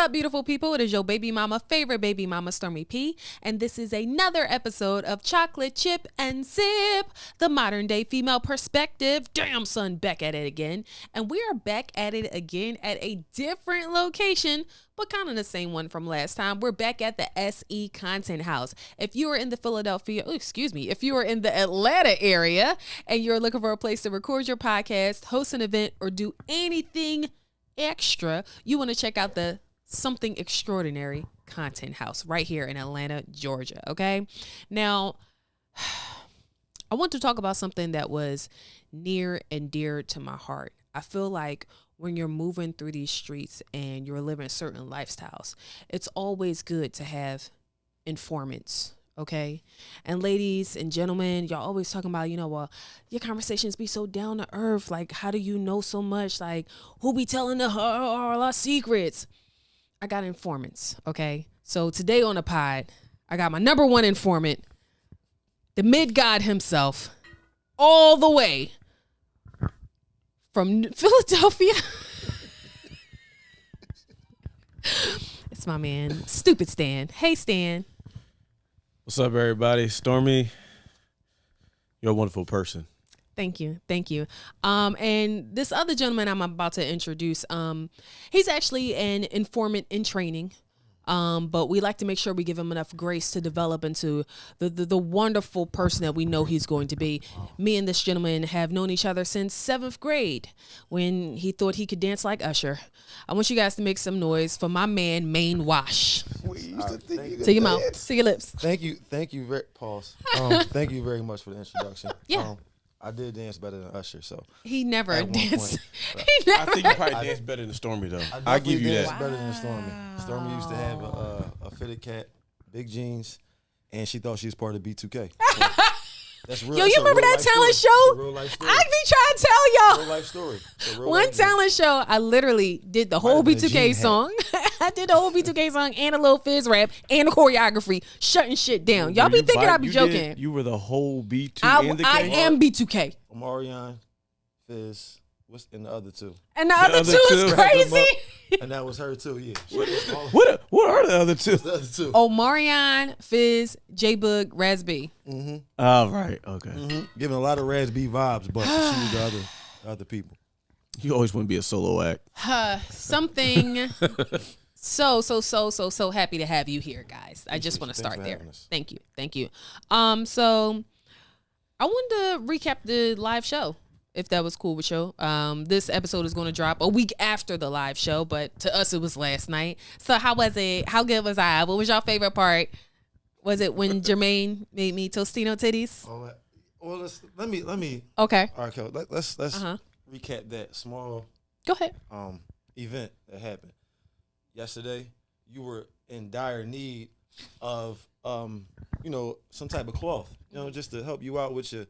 up, beautiful people? It is your baby mama, favorite baby mama, Stormy P. And this is another episode of Chocolate Chip and Sip, the modern day female perspective. Damn, son, back at it again. And we are back at it again at a different location, but kind of the same one from last time. We're back at the SE Content House. If you are in the if you are in the Atlanta area and you're looking for a place to record your podcast, host an event, or do anything extra, you want to check out the Something Extraordinary Content House right here in Atlanta, Georgia. Okay. Now, I want to talk about something that was near and dear to my heart. I feel like when you're moving through these streets and you're living certain lifestyles, it's always good to have informants. Okay. And ladies and gentlemen, y'all always talking about, your conversations be so down to earth. Like, how do you know so much? Like, who be telling all our secrets? I got informants. Okay. So today on the pod, I got my number one informant, the mid god himself, all the way from Philadelphia. It's my man, Stupid Stan. Hey, Stan. What's up, everybody? Stormy, you're a wonderful person. Thank you. And this other gentleman I'm about to introduce, he's actually an informant in training. But we like to make sure we give him enough grace to develop into the wonderful person that we know he's going to be. Me and this gentleman have known each other since 7th grade when he thought he could dance like Usher. I want you guys to make some noise for my man, Mainewash. Take your mouth. See your lips. Thank you. Thank you very much for the introduction. Yeah. I did dance better than Usher, so he never danced. I think you probably danced better than Stormy, though. I give you that. Better than Stormy. Stormy used to have a fitted cap, big jeans, and she thought she was part of B2K. So that's real. Yo, you remember that talent show? Real life story. I be trying to tell y'all. Real life story. One talent show, I literally did the whole B2K song. I did the whole B2K song and a little fizz rap and a choreography, shutting shit down. Y'all be thinking I be joking. You were the whole B2 and the K? I am B2K. Omarion, Fizz, what's in the other two? And the other two is crazy. And that was her too, yeah. What are the other two? The other two. Omarion, Fizz, J-Boog, Raz B. Mm-hmm. Oh, right. Okay. Mm-hmm. Giving a lot of Raz B vibes, but she was the other people. You always want to be a solo act. Something so happy to have you here, guys. I just want to start there. Thank you. So I wanted to recap the live show, if that was cool with you. This episode is going to drop a week after the live show, but to us it was last night. So how was it? How good was I? What was your favorite part? Was it when Jermaine made me Tostino titties? Well, let me. Okay. All right, Kel, let's recap that small. Go ahead. Event that happened yesterday. You were in dire need of some type of cloth, just to help you out with your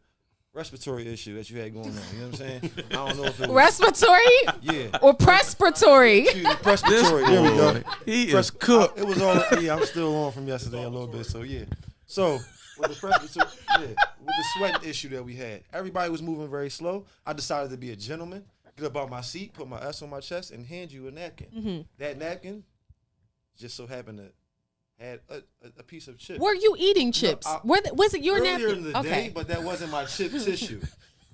respiratory issue that you had going on. You know what I'm saying? I don't know if it was respiratory, yeah, or prespiratory. Respiratory. There we go. He is cooked. It was all. Yeah, I'm still on from yesterday a little bit. So yeah. So with the respiratory, with the sweating issue that we had, everybody was moving very slow. I decided to be a gentleman, get up out my seat, put my S on my chest, and hand you a napkin. Mm-hmm. That napkin just so happened to had a piece of chip. Were you eating chips? Was it your napkin? Earlier in the day, but that wasn't my chip tissue.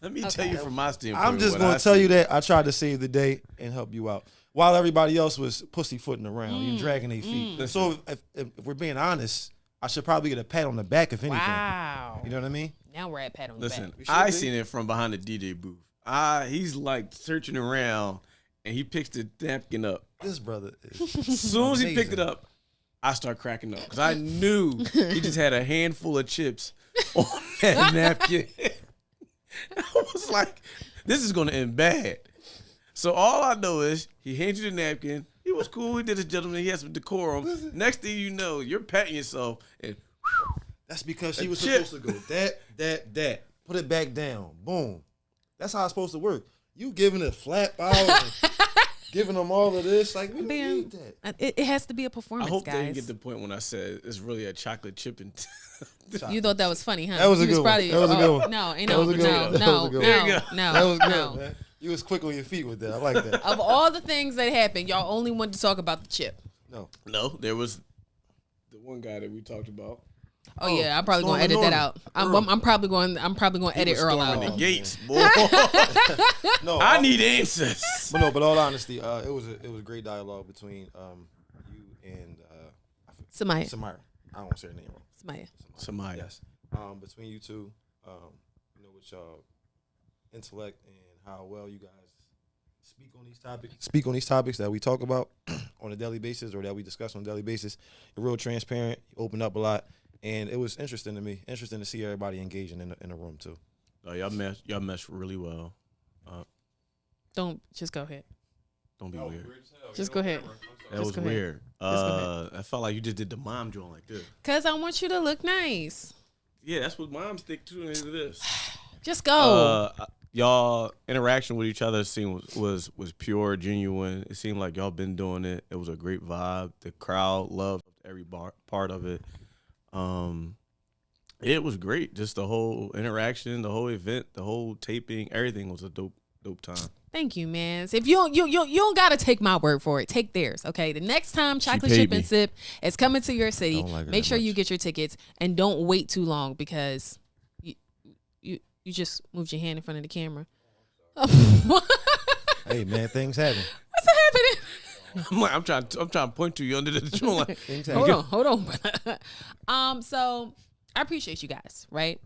Let me tell you from my standpoint. I'm just going to tell you that I tried to save the day and help you out. While everybody else was pussyfooting around, you dragging their feet. So if we're being honest, I should probably get a pat on the back, if anything. Wow. You know what I mean? Now we're at pat on the back. Listen, I seen it from behind the DJ booth. He's like searching around, and he picks the napkin up. This brother is as soon as he picked it up, I start cracking up because I knew he just had a handful of chips on that napkin. I was like, this is going to end bad. So all I know is he handed you the napkin. He was cool. He did his gentleman. He had some decorum. Next thing you know, you're patting yourself. And that's because she was supposed to go that. Put it back down. Boom. That's how it's supposed to work. You giving it flap out and giving them all of this. Like, we don't need that. It has to be a performance, I hope guys. they didn't get the point when I said it's really a chocolate chip and You thought that was funny, huh? That was a good one. That was a good one. No, That was no. Man. You was quick on your feet with that. I like that. Of all the things that happened, y'all only wanted to talk about the chip. No, there was the one guy that we talked about. Oh yeah, I'm probably gonna edit that out. I'm probably going to edit Earl out. The gates, boy. No, I need answers. But all honesty, it was a great dialogue between you and Samaya. Samaya. I don't want to say her name wrong. Samaya. Yes. Between you two, with y'all intellect and how well you guys speak on these topics that we talk about on a daily basis or that we discuss on a daily basis. You're real transparent. You open up a lot. And it was interesting to me. Interesting to see everybody engaging in the room too. Oh, y'all mesh really well. Don't just go ahead. Don't be weird. Just go ahead. That was weird. I felt like you just did the mom joint like this. Cause I want you to look nice. Yeah, that's what moms stick to into this. Just go. Y'all interaction with each other was pure, genuine. It seemed like y'all been doing it. It was a great vibe. The crowd loved every part of it. It was great. Just the whole interaction, the whole event, the whole taping, everything was a dope time. Thank you, man. If you don't gotta take my word for it, take theirs. Okay. The next time Chocolate Chip and Sip is coming to your city, make sure you get your tickets and don't wait too long because you just moved your hand in front of the camera. Hey man, things happen. What's happening? I'm trying to point to you under the joint. Hold on. So I appreciate you guys, right?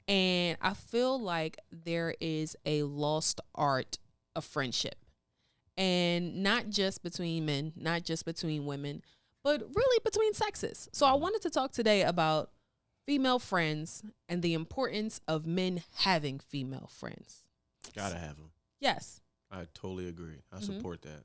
And I feel like there is a lost art of friendship. And not just between men, not just between women, but really between sexes. So I wanted to talk today about female friends and the importance of men having female friends. Gotta have them. Yes. I totally agree. I support that.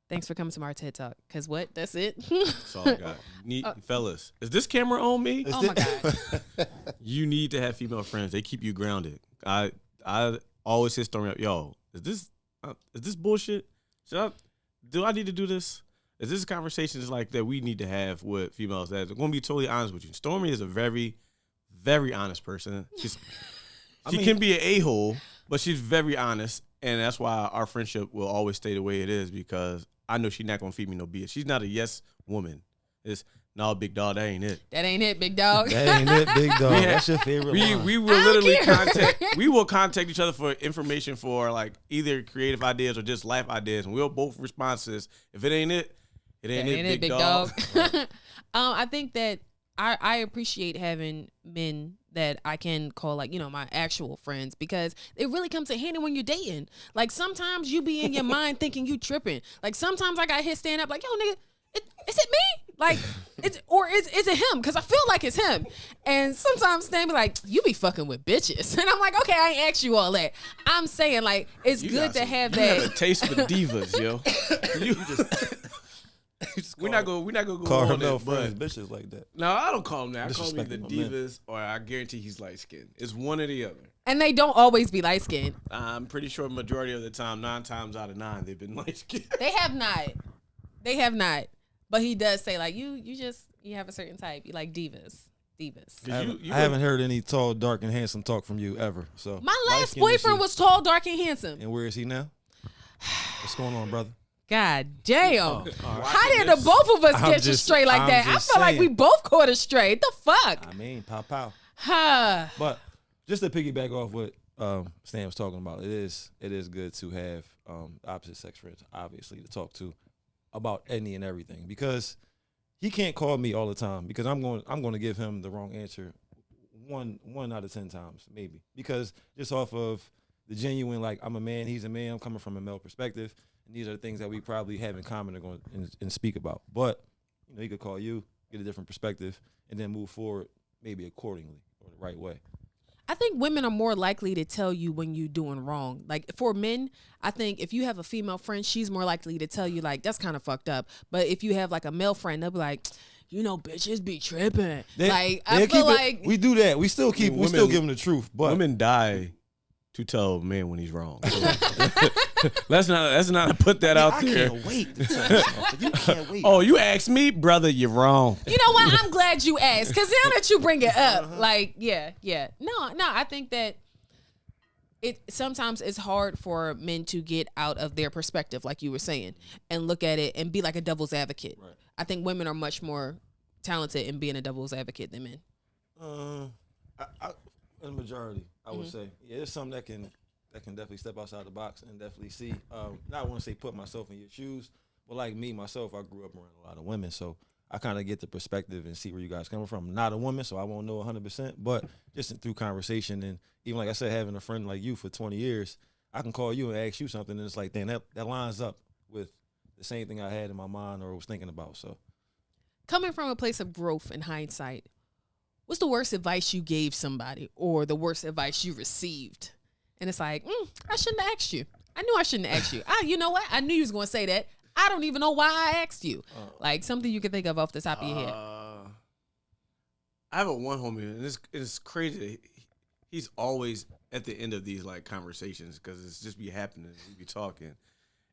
Thanks for coming to my TED Talk. Cause what? That's it. That's all I got. Fellas, is this camera on me? Oh my God. You need to have female friends. They keep you grounded. I always hit Stormy up. Yo, is this bullshit? Do I need to do this? Is this conversations like that we need to have with females? That I'm gonna be totally honest with you. Stormy is a very, very honest person. She can be an a-hole, but she's very honest, and that's why our friendship will always stay the way it is because I know she's not gonna feed me no BS. She's not a yes woman. It's no, big dog. That ain't it. That ain't it, big dog. That ain't it, big dog. That's your favorite line. We will literally contact each other for information for like either creative ideas or just life ideas, and we'll both respond to this. If it ain't it, it ain't it, big dog. I think that I appreciate having men that I can call like, my actual friends because it really comes in handy when you're dating. Like sometimes you be in your mind thinking you tripping. Like sometimes I got hit stand up like, yo nigga, is it me? Like, is it him? Because I feel like it's him. And sometimes Stan be like, you be fucking with bitches. And I'm like, okay, I ain't asked you all that. I'm saying like, it's good to have that. You have a taste for divas, yo. We're not gonna go call on her it, friends bitches like that. No, I don't call him that. I call him either Disrespecting my divas or I guarantee he's light skinned. It's one or the other. And they don't always be light skinned. I'm pretty sure majority of the time, 9 times out of 9, they've been light skinned. They have not. But he does say like you have a certain type. You like divas. I haven't heard any tall, dark, and handsome talk from you ever. So my last boyfriend was tall, dark, and handsome. And where is he now? What's going on, brother? God damn. How did the both of us get you straight like that? I feel like we both caught it straight. The fuck? I mean, pow. Huh. But just to piggyback off what Stan was talking about, it is good to have opposite sex friends, obviously, to talk to about any and everything. Because he can't call me all the time because I'm going to give him the wrong answer one out of 10 times, maybe. Because just off of the genuine, like, I'm a man, he's a man, I'm coming from a male perspective. And these are the things that we probably have in common and going and speak about. But, he could call you, get a different perspective, and then move forward maybe accordingly or the right way. I think women are more likely to tell you when you're doing wrong. Like for men, I think if you have a female friend, she's more likely to tell you like, that's kind of fucked up. But if you have like a male friend, they'll be like, bitches be tripping. I feel like we do that. We still give them the truth. But women die to tell a man when he's wrong. So let's not put that out there. I can't wait to tell you something. You can't wait. Oh, you asked me, brother, you're wrong. You know what? I'm glad you asked because now that you bring it up, like, yeah. No, I think that sometimes it's hard for men to get out of their perspective, like you were saying, and look at it and be like a devil's advocate. Right. I think women are much more talented in being a devil's advocate than men. In the majority, I would say, yeah, it's something that can definitely step outside the box and definitely see. Not I want to say put myself in your shoes, but like me myself, I grew up around a lot of women, so I kind of get the perspective and see where you guys coming from. I'm not a woman, so I won't know 100%, but just through conversation and even like I said, having a friend like you for 20 years, I can call you and ask you something, and it's like, damn, that lines up with the same thing I had in my mind or was thinking about. So, coming from a place of growth and hindsight, what's the worst advice you gave somebody or the worst advice you received? And it's like, I shouldn't have asked you. I knew I shouldn't have asked you. You know what? I knew you was going to say that. I don't even know why I asked you. Like something you can think of off the top of your head. I have one homie, and it's crazy. He's always at the end of these like conversations because it's just be happening. We be talking.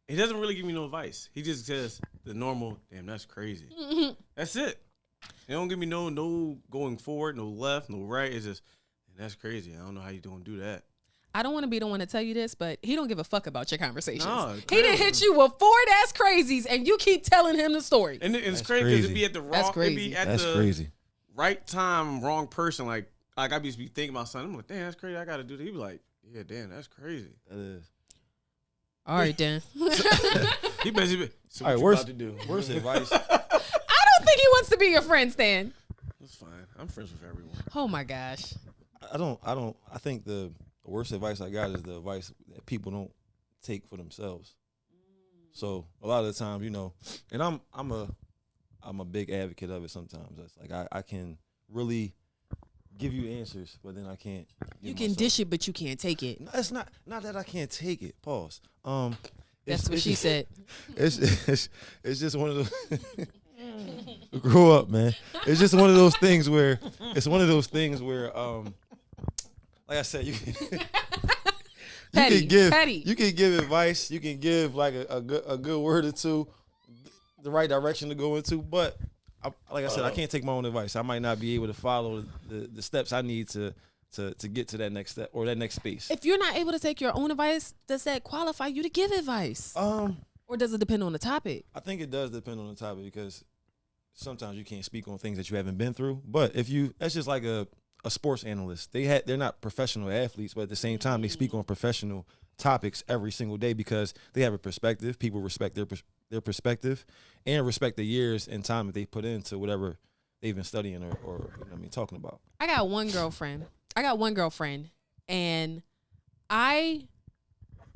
He doesn't really give me no advice. He just says the normal, damn, that's crazy. That's it. He don't give me no going forward, no left, no right. It's just, that's crazy. I don't know how you don't do that. I don't want to be the one to tell you this, but he don't give a fuck about your conversations. No, he done hit you with 4 ass crazies, and you keep telling him the story. And it's crazy because it be at the wrong, it be at the crazy. Right time, wrong person. Like I just be thinking about something. I'm like, damn, that's crazy. I got to do that. He be like, yeah, damn, that's crazy. That is. All right, Dan. He basically. So all right, worst to do. Worst advice. I don't think he wants to be your friend, Stan. That's fine. I'm friends with everyone. Oh my gosh. I think the worst advice I got is the advice that people don't take for themselves. So a lot of the times, and I'm a big advocate of it sometimes. It's like I can really give you answers, but then I can't. You can dish it, but you can't take it. No, it's not that I can't take it. Pause. That's what she said. It's just one of those. Grow up, man. It's just one of those things where like I said, you can give advice, you can give like a good word or two, the right direction to go into, but like I said, I can't take my own advice. I might not be able to follow the steps I need to get to that next step or that next space. If you're not able to take your own advice, does that qualify you to give advice? Or does it depend on the topic? I think it does depend on the topic because sometimes you can't speak on things that you haven't been through. But that's just like a sports analyst. They're not professional athletes, but at the same time they speak on professional topics every single day because they have a perspective. People respect their perspective and respect the years and time that they put into whatever they've been studying or talking about. I got one girlfriend, and I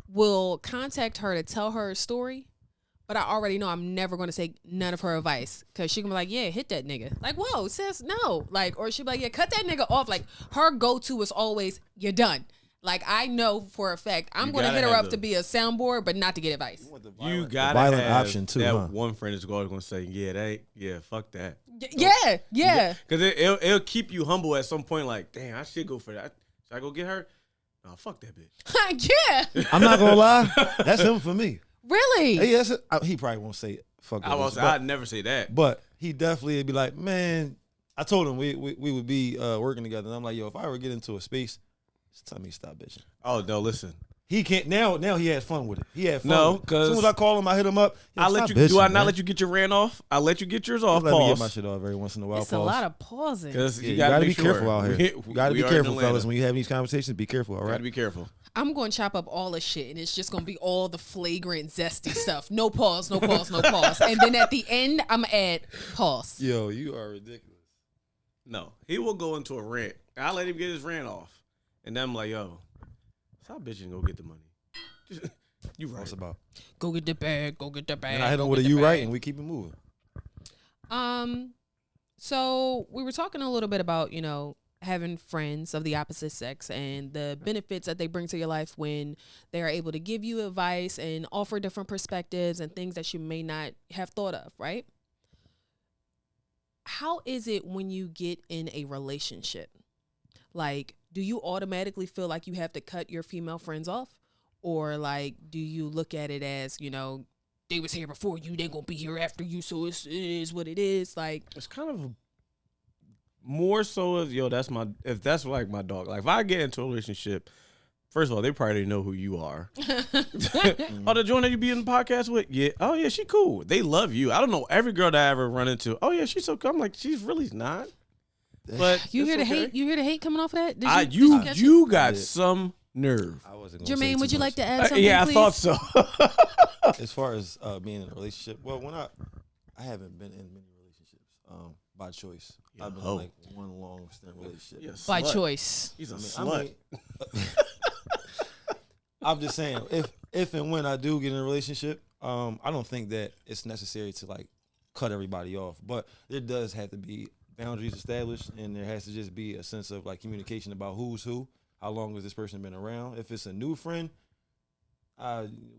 will contact her to tell her a story, but I already know I'm never going to take none of her advice because she can be like, yeah, hit that nigga. Like, whoa, sis, no. Like, or she'll be like, yeah, cut that nigga off. Like, her go-to is always, you're done. Like, I know for a fact I'm going to hit her up to be a soundboard, but not to get advice. You got to have option too, that one friend is going to say, fuck that. Yeah. Because it'll keep you humble at some point. Like, damn, I should go for that. Should I go get her? No, fuck that bitch. Yeah. I'm not going to lie. That's him for me. Really? Hey, he probably won't say fuck that bitch. I'd never say that. But he definitely would be like, man, I told him we would be working together. And I'm like, yo, if I ever get into a space, just tell me to stop bitching. Oh, no, listen. He can't now he had fun with it. He had fun. No, with it. As soon as I call him, I hit him up. I let you. Do I not let you get your rant off? I let you get yours off. Let me get my shit off every once in a while. It's a lot of pausing. Because you gotta be careful out here. You gotta be careful, fellas. When you have these conversations, be careful. All right. Gotta be careful. I'm going to chop up all the shit, and it's just going to be all the flagrant, zesty stuff. No pause, no pause, no pause. And then at the end, I'm going to add pause. Yo, you are ridiculous. No, he will go into a rant. I'll let him get his rant off. And then I'm like, yo, stop bitching and go get the money. You right. What's about? Go get the bag, And I hit him with a you right, and we keep it moving. So we were talking a little bit about, having friends of the opposite sex and the benefits that they bring to your life when they are able to give you advice and offer different perspectives and things that you may not have thought of, right? How is it when you get in a relationship? Like, do you automatically feel like you have to cut your female friends off? Or like, do you look at it as, they was here before you, they gonna be here after you, so it is what it is? Like, it's kind of more so as, if that's like my dog. Like, if I get into a relationship, First of all, they probably know who you are. Oh, the joint that you be in the podcast with? Yeah. Oh, yeah, she cool. They love you. I don't know every girl that I ever run into. Oh, yeah, she's so cool. I'm like, she's really not. But You hear the okay. hate? You hear the hate coming off of that? Did you catch it? You got some nerve. I wasn't gonna say Jermaine, too would you much. like to add something, Yeah, please? I thought so. As far as being in a relationship, well, when I haven't been in many relationships by choice. I've been in like one long stint relationship. Yeah, By slut. choice. He's a I slut. I'm just saying, if and when I do get in a relationship, I don't think that it's necessary to like cut everybody off, but there does have to be boundaries established, and there has to just be a sense of like communication about who's who, how long has this person been around. If it's a new friend,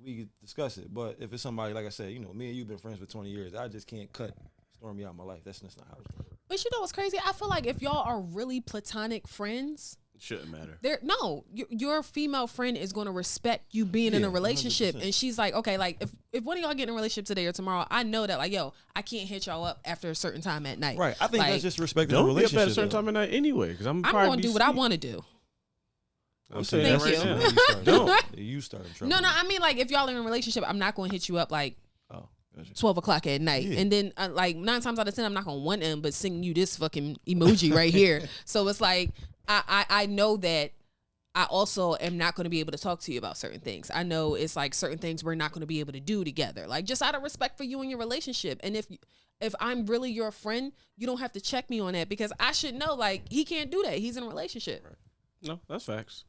we could discuss it. But if it's somebody, like I said, you know, me and you've been friends for 20 years, I just can't cut Stormy out of my life. That's not how it's going. But you know what's crazy? I feel like if y'all are really platonic friends, It shouldn't matter. Your female friend is going to respect you being in a relationship, 100%. and she's like, okay, like if one of y'all get in a relationship today or tomorrow, I know that like, yo, I can't hit y'all up after a certain time at night. Right. I think Like, that's just respecting the Don't be up relationship. at a certain time of night anyway, because I'm I'm probably going to do what I want to do. I'm saying Thank that you. right now. Don't. You started trouble. No, I mean like if y'all are in a relationship, I'm not going to hit you up like Oh, gotcha. 12 o'clock at night. Yeah. And then like 9 times out of 10, I'm not going to want them, but sending you this fucking emoji right here. So it's like, I know that I also am not going to be able to talk to you about certain things. I know it's like certain things we're not going to be able to do together. Like just out of respect for you and your relationship. And if I'm really your friend, you don't have to check me on that because I should know like he can't do that. He's in a relationship. Right. No, that's facts.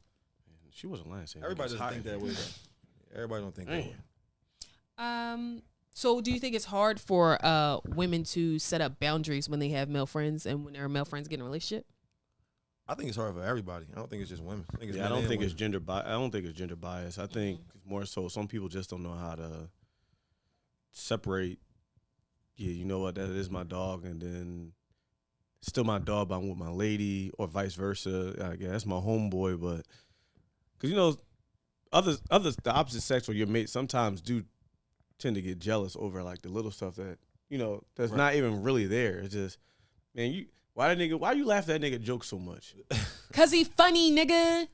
She wasn't lying. Saying Everybody it was doesn't hot. think that way, though. Everybody don't think that way. So do you think it's hard for women to set up boundaries when they have male friends and when their male friends get in a relationship? I think it's hard for everybody. I don't think it's just women. I think it's Yeah, men I don't and think it's women. gender bias. I don't think it's gender bias. I think it's more so some people just don't know how to separate. Yeah, you know what? That is my dog, and then still my dog, but I'm with my lady, or vice versa. I guess that's my homeboy, but because you know, others, the opposite sex or your mate sometimes do tend to get jealous over like the little stuff that that's not even really there. It's just, man, why you laugh at that nigga joke so much? Cause he funny, nigga.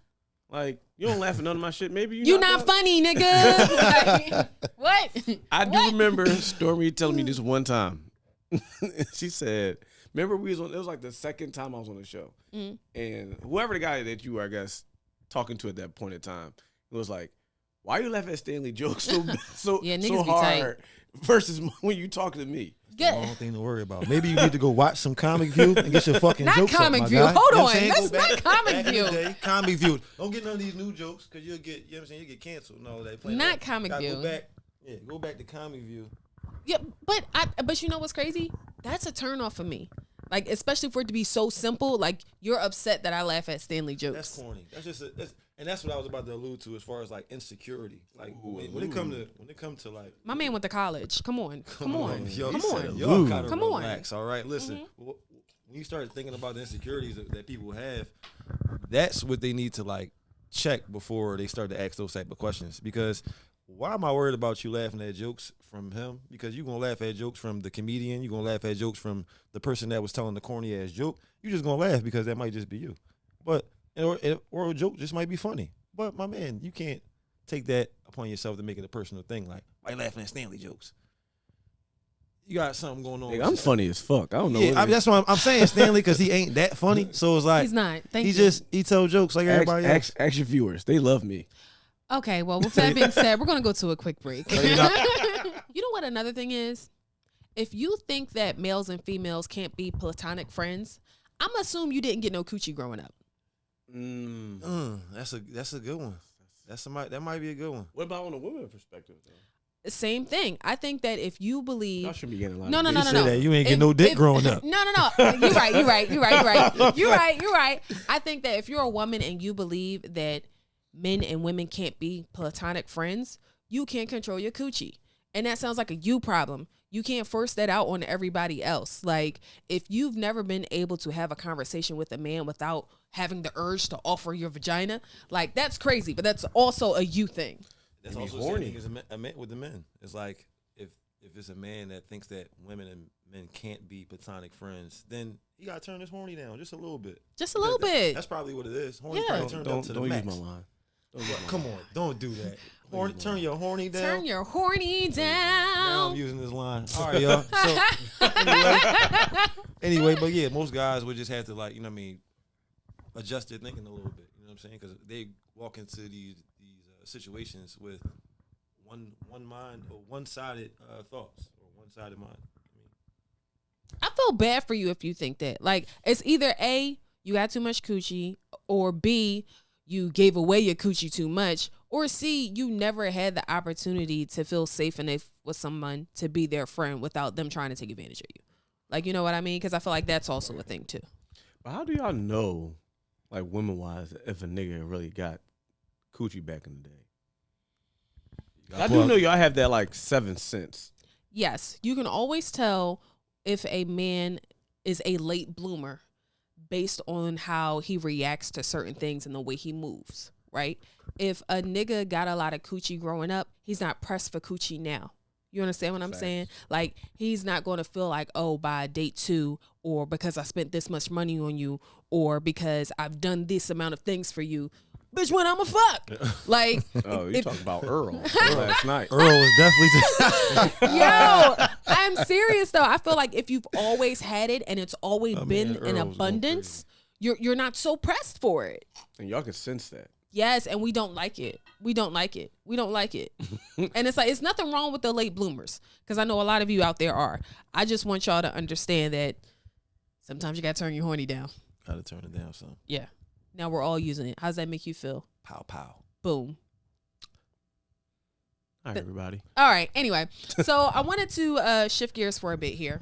Like, you don't laugh at none of my shit. Maybe You not funny, nigga. Like, what? I do remember Stormy telling me this one time. She said, remember it was like the second time I was on the show. Mm. And whoever the guy that you were, I guess, talking to at that point in time, it was like, why you laugh at Stanley jokes so Yeah, niggas be hard versus when you talking to me? Good. Wrong thing to worry about. Maybe you need to go watch some Comic View and get your fucking Not jokes up, Comic my View. guy. Hold You know on. what I'm saying? That's Go not Comic back in View. the day, Comic View. Don't get none of these new jokes because you'll get, you know what I'm saying, you get canceled and all that. Playing Not that. Comic Gotta View. Go back to Comic View. Yeah, but you know what's crazy? That's a turn off for me. Like, especially for it to be so simple. Like, you're upset that I laugh at Stanley jokes. That's corny. That's just and that's what I was about to allude to as far as like insecurity. Like when it come to like My man went to college. Come on. Come on. Yo, Come on. Y'all gotta Come on. relax, all right? Listen, when you start thinking about the insecurities that people have, that's what they need to like check before they start to ask those type of questions. Because why am I worried about you laughing at jokes from him? Because you're gonna laugh at jokes from the comedian, you're gonna laugh at jokes from the person that was telling the corny ass joke. You're just gonna laugh because that might just be you. But or a joke just might be funny. But my man, you can't take that upon yourself to make it a personal thing. Like, why you laughing at Stanley jokes? You got something going on. Nigga, I'm funny as fuck. I don't know. Yeah, that's why I'm saying Stanley because he ain't that funny. So it's like He's not. Thank he you. he tell jokes like everybody else. Ask your viewers. They love me. Okay, well, with that being said, we're going to go to a quick break. You know what another thing is? If you think that males and females can't be platonic friends, I'm going to assume you didn't get no coochie growing up. That's a good one. That might be a good one. What about on a woman perspective, though? Same thing. I think that if you believe... Y'all should be getting a lot No, of no, dick. no, You no, say no. that you ain't get no dick growing up. No. You're right. I think that if you're a woman and you believe that men and women can't be platonic friends, you can't control your coochie. And that sounds like a you problem. You can't force that out on everybody else. Like, if you've never been able to have a conversation with a man without having the urge to offer your vagina, like, that's crazy. But that's also a you thing. That's Be also horny. the same thing as a man with the men. It's like if it's a man that thinks that women and men can't be platonic friends, then you gotta turn this horny down just a little bit. Just a little bit. That's probably what it is. Horny Yeah. probably turned up to the Don't use max. my line. Come on, don't do that. Turn your horny down. Turn your horny Now down. I'm using this line. All right, y'all. So anyway, but yeah, most guys would just have to adjust their thinking a little bit. You know what I'm saying? Because they walk into these situations with one mind or one-sided thoughts or one-sided mind. I feel bad for you if you think that. Like, it's either A, you got too much coochie, or B, you gave away your coochie too much, or C, you never had the opportunity to feel safe enough with someone to be their friend without them trying to take advantage of you. Like, you know what I mean? Because I feel like that's also a thing too. But how do y'all know, like women-wise, if a nigga really got coochie back in the day? I do know y'all have that like 7th sense. Yes, you can always tell if a man is a late bloomer based on how he reacts to certain things and the way he moves, right? If a nigga got a lot of coochie growing up, he's not pressed for coochie now. You understand what I'm saying? Like, he's not going to feel like, oh, by date 2, or because I spent this much money on you, or because I've done this amount of things for you. Bitch, when I'm a fuck. Like, oh, you talking about Earl last night. Earl was definitely yo, I'm serious though. I feel like if you've always had it and it's always been in abundance, you're not so pressed for it. And y'all can sense that. Yes, and we don't like it. We don't like it. And it's like, it's nothing wrong with the late bloomers, because I know a lot of you out there are. I just want y'all to understand that sometimes you gotta turn your horny down. Gotta turn it down, son. Yeah. Now we're all using it. How does that make you feel? Pow pow. Boom. All right, everybody. All right. Anyway, so I wanted to shift gears for a bit here.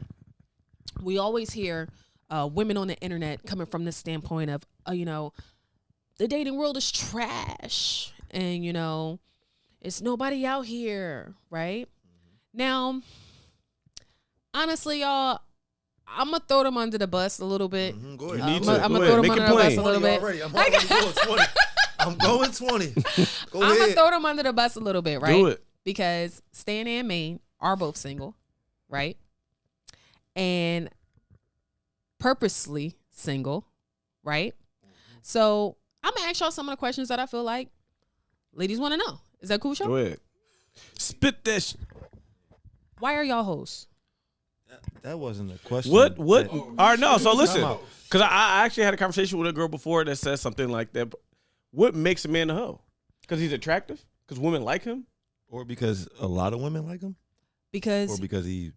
We always hear women on the internet coming from the standpoint of, the dating world is trash, and it's nobody out here, right? Now, honestly, y'all, I'm gonna throw them under the bus a little bit. Go ahead. You need to. I'm gonna throw them Make under it the bus plain. a little bit. I'm already going 20. I'm going 20. Go I'm ahead. gonna throw them under the bus a little bit, right? Do it. Because Stan and Maine are both single, right? And purposely single, right? So I'm gonna ask y'all some of the questions that I feel like ladies want to know. Is that cool, Go show? ahead. Spit that. Why are y'all hoes? That wasn't a question. What? All right, no. So listen, Time out. because I actually had a conversation with a girl before that said something like that. What makes a man a hoe? Because he's attractive? Because women like him? Or because a lot of women like him? Because Or because he